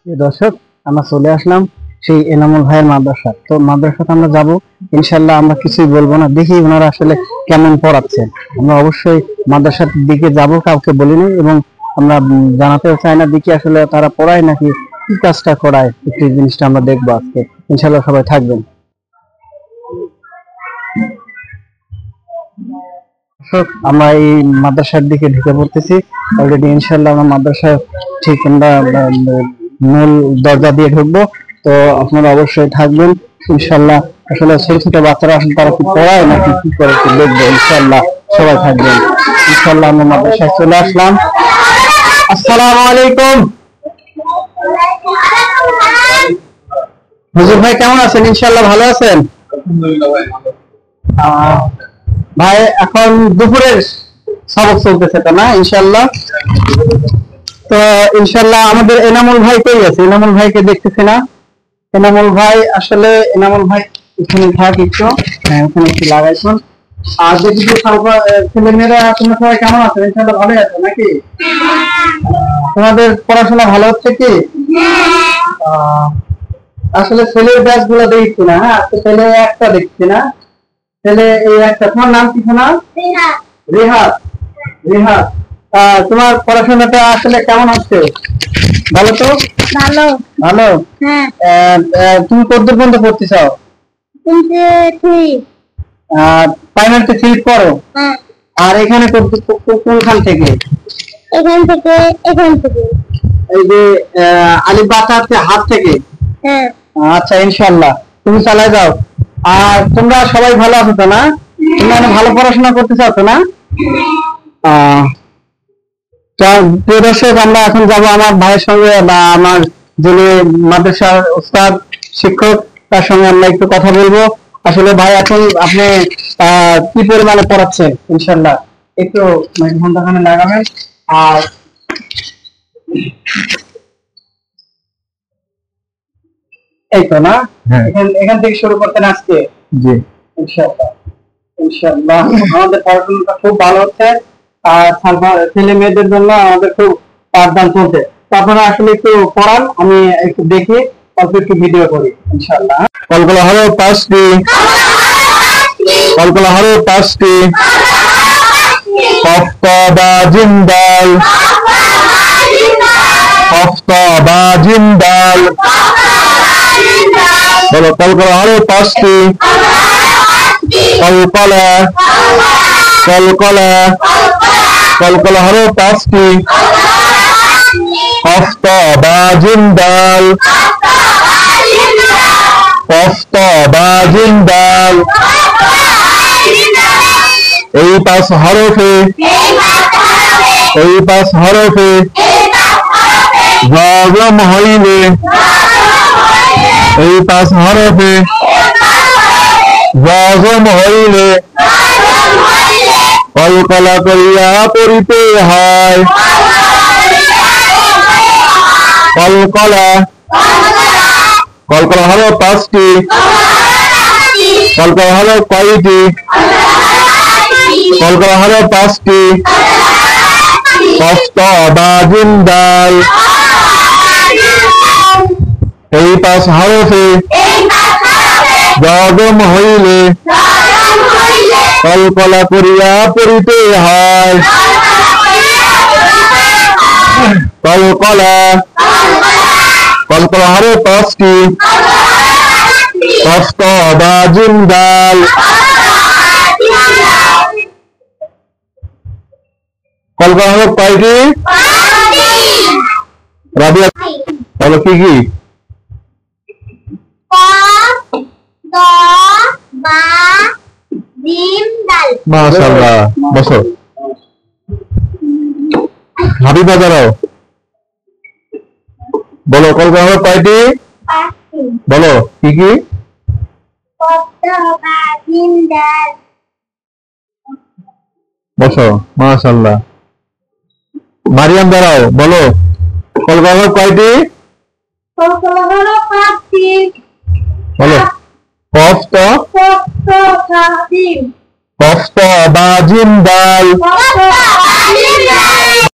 দর্শক, আমরা চলে আসলাম সেই এনামুল ভাইয়ের মাদ্রাসা। তো মাদ্রাসাতে আমরা যাব ইনশাল্লাহ। আমরা কিছুই বলবো না, দেখি ওনারা আসলে কেমন পড়াচ্ছেন। আমরা অবশ্যই মাদ্রাসার দিকে যাব, কাউকে বলিনি এবং আমরা জানাতেও চাই না দেখি আসলে তারা পড়ায় নাকি কি কাজটা করায়। একটু জিনিসটা আমরা দেখবো আজকে ইনশাল্লাহ। সবাই থাকবেন। আমরা এই মাদ্রাসার দিকে ঢুকে পড়তেছি অলরেডি। ইনশাল্লাহ আমরা মাদ্রাসা ঠিক আমরা মূল দরজা দিয়ে ঢুকবো। তো আপনারা অবশ্যই থাকবেন ইনশাল্লাহ। আসলে ছোট ছোট বাচ্চারা আসলে তারা কি পড়ায় নাকি কি করে একটু দেখবো ইনশাল্লাহ। সবাই থাকবেন ইনশাল্লাহ। আমরা মাদ্রাসায় চলে আসলাম। আসসালামু আলাইকুম। হুজুর ভাই কেমন আছেন? ইনশাল্লাহ ভালো আছেন ভাই? এখন দুপুরের সবক চলতেছে তো না ইনশাল্লাহ? তো ইনশাল্লাহ আমাদের এনামুল ভাই কই আছে? এনামুল ভাইকে দেখতেছি না। এনামুল ভাই আসলে এনামুল ভাই এখানে থাক একটু, হ্যাঁ ওখানে একটু লাগাইছুন। আর দেখি যে ছেলে মেয়েরা তোমরা সবাই কেমন আছো? ইনশাল্লাহ ভালো আছো নাকি? তোমাদের পড়াশোনা ভালো হচ্ছে কি? আসলে ছেলের ব্যাচ গুলো দেখছি না। হ্যাঁ, ছেলে একটা দেখছি না। ছেলে এই একটা। তোমার নাম কি শোনা? রিহাত। রিহাত, তোমার পড়াশোনাটা আসলে কেমন হচ্ছে? ভালো তো? ভালো। ভালো? হ্যাঁ। তুমি কতদূর পর্যন্ত পড়তে চাও? প্রাইমারিতে 3 পড়ো? হ্যাঁ। আর এখানে কোনখান থেকে? এখান থেকে। এই যে আলিফ বা তা হাত থেকে? হ্যাঁ। আচ্ছা ইনশাআল্লাহ তুমি চালায় যাও। আর তোমরা সবাই ভালো আছো তো না? তোমরা ভালো পড়াশোনা করতে চাও তো না? প্রিয় দর্শক, আমরা এখন যাব আমার ভাইয়ের সঙ্গে বা আমার যিনি মাদ্রাসার উস্তাদ শিক্ষক তার সঙ্গে আমরা একটু কথা বলবো। আসলে ভাই এখন আপনি কি পরিমাণে পড়াচ্ছেন ইনশাআল্লাহ একটু ঘন্টাখানে লাগাবেন। আর এই তো না, এখান থেকে শুরু করতেন আজকে? জি ইনশাআল্লাহ। ইনশাআল্লাহ আমাদের পড়াশোনাটা খুব ভালো হচ্ছে। আর ছেলে মেয়েদের জন্য আমাদের খুব পাঠদান চলছে। আপনারা আসলে একটু পড়ান, আমি একটু দেখি, অল্প একটু ভিডিও করি ইনশাআল্লাহ। কলকলা হলো 5টি, কলকলা হলো 5টি। কফতা বা জিন্দাল, কফতা বা জিন্দাল। বলো কলকলা হলো 5টি। কলকলা, কলকলা, কলকলা হলো 5টি। কফতা বা জিন্দাল, কফতা বা জিন্দাল। এই 5 হরফে, এই 5 হরফে জজম হইলে, এই 5 হরফে জজম হইলে কলকলা করিয়া পড়িতে হয়। কলকলা, কলকলা হলো 5টি। কলকলা হলো কয়টি? কলকলা হলো 5টি। কফতা বা জিন্দাল, এই 5 হরফে জজম হইলে কলকলা করিয়া পড়িতে হয়। কলকলা, কলকলা হলো 5টি। কফতা বা জিন্দাল। কলকলা হলো কয়টি? রাবিয়া বলো কি কি? মাশাআল্লাহ। বসো। হাবিবা দাঁড়াও। বলো কলকলা হলো কয়টি? বলো কি কি? বসো। মাশাআল্লাহ। মারিয়াম দাঁড়াও। বলো কলকলা হলো কয়টি? বলো কফতা, কফতা বা জিন্দাল।